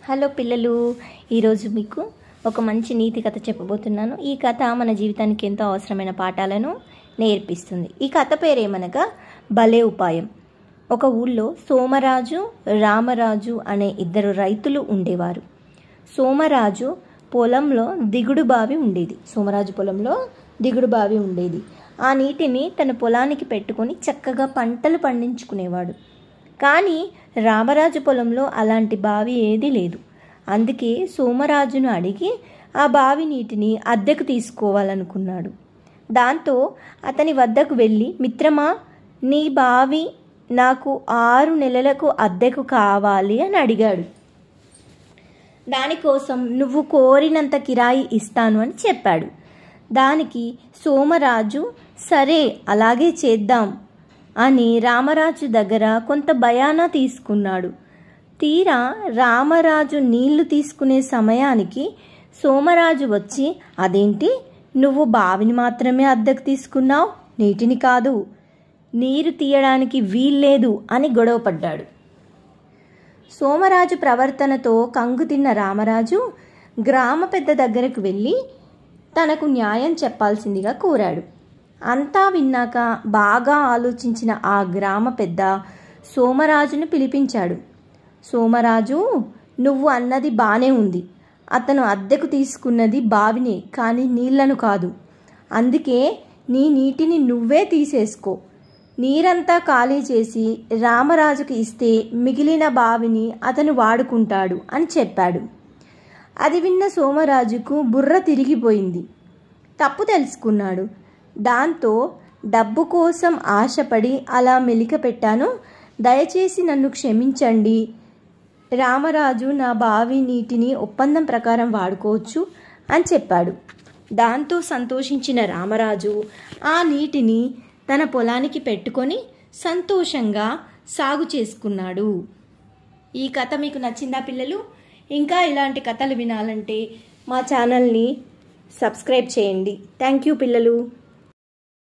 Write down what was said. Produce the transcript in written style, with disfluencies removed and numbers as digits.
Hello పిల్లలు, ఈరోజు మీకు ఒక మంచి నీతి కథ చెప్పబోతున్నాను. ఈ కథ మన జీవితానికి ఎంతో అవసరమైన పాఠాలను నేర్పిస్తుంది. ఈ కథ పేరేమనగా భలే ఉపాయం. ఒక ఊళ్ళో సోమరాజు, రామరాజు అనే ఇద్దరు రైతులు ఉండేవారు. సోమరాజు పొలంలో దిగుడు బావి ఉండేది. ఆ నీటిని తన పొలానికి పెట్టుకొని చక్కగా పంటలు పండించుకునేవాడు. కానీ రామరాజు పొలంలో అలాంటి బావి ఏదీ లేదు. అందుకే సోమరాజును అడిగి ఆ బావి నీటిని అద్దెకు తీసుకోవాలనుకున్నాడు. దాంతో అతని వద్దకు వెళ్ళి, మిత్రమా, నీ బావి నాకు 6 నెలలకు అద్దెకు కావాలి అని అడిగాడు. దానికోసం నువ్వు కోరినంత కిరాయి ఇస్తాను అని చెప్పాడు. దానికి సోమరాజు సరే అలాగే చేద్దాం అని రామరాజు దగ్గర కొంత బయానా తీసుకున్నాడు. తీరా రామరాజు నీళ్లు తీసుకునే సమయానికి సోమరాజు వచ్చి, అదేంటి, నువ్వు బావిని మాత్రమే అద్దెకు తీసుకున్నావు, నీటిని కాదు, నీరు తీయడానికి వీల్లేదు అని గొడవపడ్డాడు. సోమరాజు ప్రవర్తనతో కంగుతిన్న రామరాజు గ్రామ పెద్ద దగ్గరకు వెళ్ళి తనకు న్యాయం చెప్పాల్సిందిగా కోరాడు. అంతా విన్నాక బాగా ఆలోచించిన ఆ గ్రామ పెద్ద సోమరాజును పిలిపించాడు. సోమరాజు, నువ్వు అన్నది బానే ఉంది. అతను అద్దెకు తీసుకున్నది బావినే కానీ నీళ్లను కాదు. అందుకే నీ నీటిని నువ్వే తీసేసుకో. నీరంతా ఖాళీ చేసి రామరాజుకి ఇస్తే మిగిలిన బావిని అతను వాడుకుంటాడు అని చెప్పాడు. అది విన్న సోమరాజుకు బుర్ర తిరిగిపోయింది. తప్పు తెలుసుకున్నాడు. దాంతో డబ్బు కోసం ఆశపడి అలా మెలిక పెట్టాను, దయచేసి నన్ను క్షమించండి. రామరాజు నా బావి నీటిని ఒప్పందం ప్రకారం వాడుకోవచ్చు అని చెప్పాడు. దాంతో సంతోషించిన రామరాజు ఆ నీటిని తన పొలానికి పెట్టుకొని సంతోషంగా సాగు చేసుకున్నాడు. ఈ కథ మీకు నచ్చిందా పిల్లలు? ఇంకా ఇలాంటి కథలు వినాలంటే మా ఛానల్ని సబ్స్క్రైబ్ చేయండి. థ్యాంక్ యూ పిల్లలు.